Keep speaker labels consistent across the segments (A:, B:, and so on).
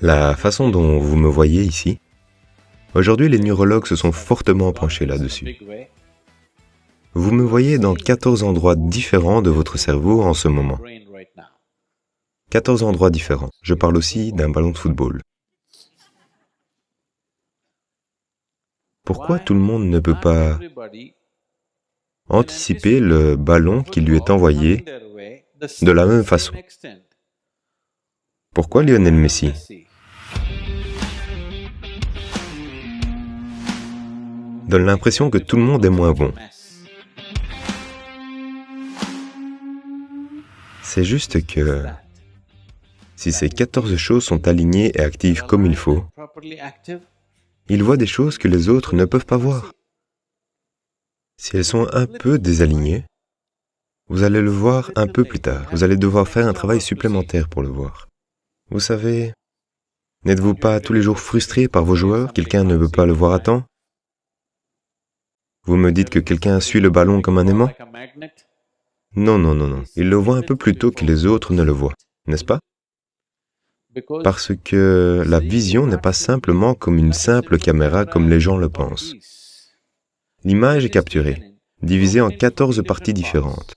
A: La façon dont vous me voyez ici, aujourd'hui les neurologues se sont fortement penchés là-dessus. Vous me voyez dans 14 endroits différents de votre cerveau en ce moment. 14 endroits différents. Je parle aussi d'un ballon de football. Pourquoi tout le monde ne peut pas anticiper le ballon qui lui est envoyé de la même façon? Pourquoi Lionel Messi donne l'impression que tout le monde est moins bon? C'est juste que si ces 14 choses sont alignées et actives comme il faut, il voit des choses que les autres ne peuvent pas voir. Si elles sont un peu désalignées, vous allez le voir un peu plus tard. Vous allez devoir faire un travail supplémentaire pour le voir. Vous savez, n'êtes-vous pas tous les jours frustré par vos joueurs? Quelqu'un ne veut pas le voir à temps? Vous me dites que quelqu'un suit le ballon comme un aimant? Non, non, non, non. Il le voit un peu plus tôt que les autres ne le voient, n'est-ce pas? Parce que la vision n'est pas simplement comme une simple caméra comme les gens le pensent. L'image est capturée, divisée en 14 parties différentes.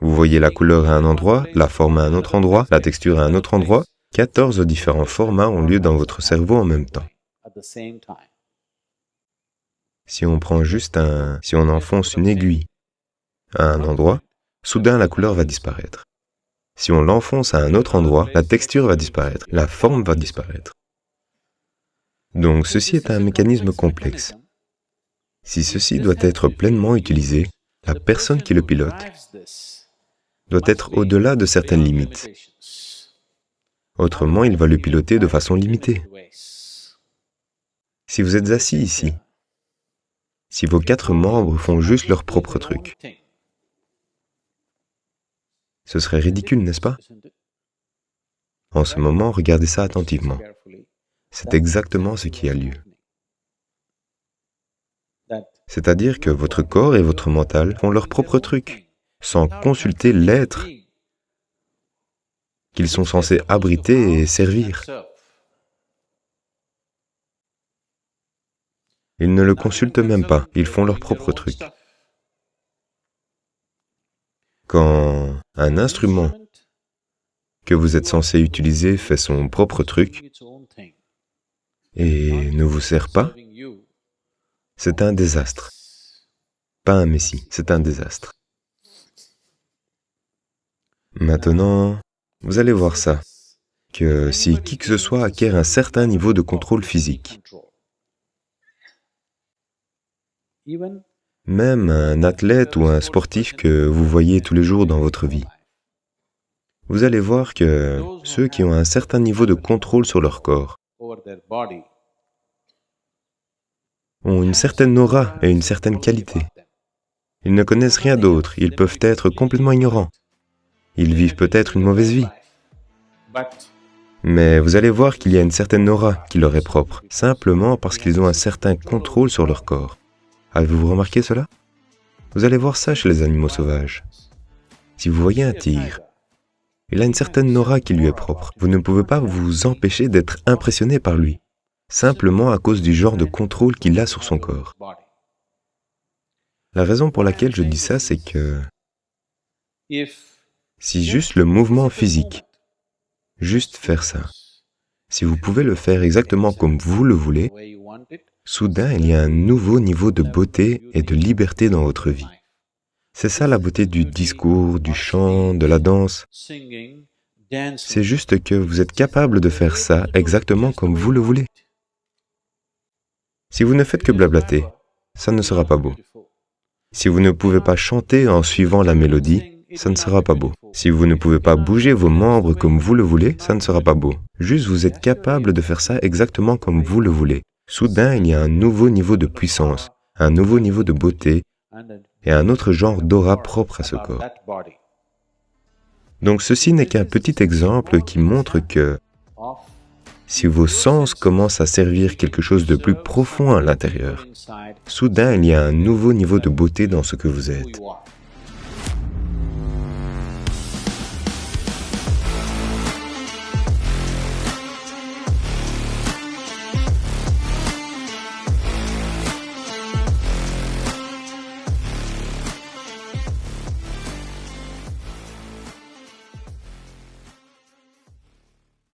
A: Vous voyez la couleur à un endroit, la forme à un autre endroit, la texture à un autre endroit. 14 différents formats ont lieu dans votre cerveau en même temps. Si on prend si on enfonce une aiguille à un endroit, soudain la couleur va disparaître. Si on l'enfonce à un autre endroit, la texture va disparaître, la forme va disparaître. Donc ceci est un mécanisme complexe. Si ceci doit être pleinement utilisé, la personne qui le pilote doit être au-delà de certaines limites. Autrement, il va le piloter de façon limitée. Si vous êtes assis ici, si vos 4 membres font juste leur propre truc, ce serait ridicule, n'est-ce pas? En ce moment, regardez ça attentivement. C'est exactement ce qui a lieu. C'est-à-dire que votre corps et votre mental font leur propre truc, sans consulter l'être qu'ils sont censés abriter et servir. Ils ne le consultent même pas, ils font leur propre truc. Quand un instrument que vous êtes censé utiliser fait son propre truc et ne vous sert pas, c'est un désastre. Pas un messie, c'est un désastre. Maintenant, vous allez voir ça, que si qui que ce soit acquiert un certain niveau de contrôle physique, même un athlète ou un sportif que vous voyez tous les jours dans votre vie, vous allez voir que ceux qui ont un certain niveau de contrôle sur leur corps ont une certaine aura et une certaine qualité. Ils ne connaissent rien d'autre, ils peuvent être complètement ignorants. Ils vivent peut-être une mauvaise vie. Mais vous allez voir qu'il y a une certaine aura qui leur est propre, simplement parce qu'ils ont un certain contrôle sur leur corps. Avez-vous remarqué cela? Vous allez voir ça chez les animaux sauvages. Si vous voyez un tigre, il a une certaine aura qui lui est propre. Vous ne pouvez pas vous empêcher d'être impressionné par lui, simplement à cause du genre de contrôle qu'il a sur son corps. La raison pour laquelle je dis ça, c'est que si juste le mouvement physique, juste faire ça, si vous pouvez le faire exactement comme vous le voulez, soudain il y a un nouveau niveau de beauté et de liberté dans votre vie. C'est ça la beauté du discours, du chant, de la danse. C'est juste que vous êtes capable de faire ça exactement comme vous le voulez. Si vous ne faites que blablater, ça ne sera pas beau. Si vous ne pouvez pas chanter en suivant la mélodie, ça ne sera pas beau. Si vous ne pouvez pas bouger vos membres comme vous le voulez, ça ne sera pas beau. Juste vous êtes capable de faire ça exactement comme vous le voulez. Soudain, il y a un nouveau niveau de puissance, un nouveau niveau de beauté et un autre genre d'aura propre à ce corps. Donc ceci n'est qu'un petit exemple qui montre que si vos sens commencent à servir quelque chose de plus profond à l'intérieur, soudain il y a un nouveau niveau de beauté dans ce que vous êtes.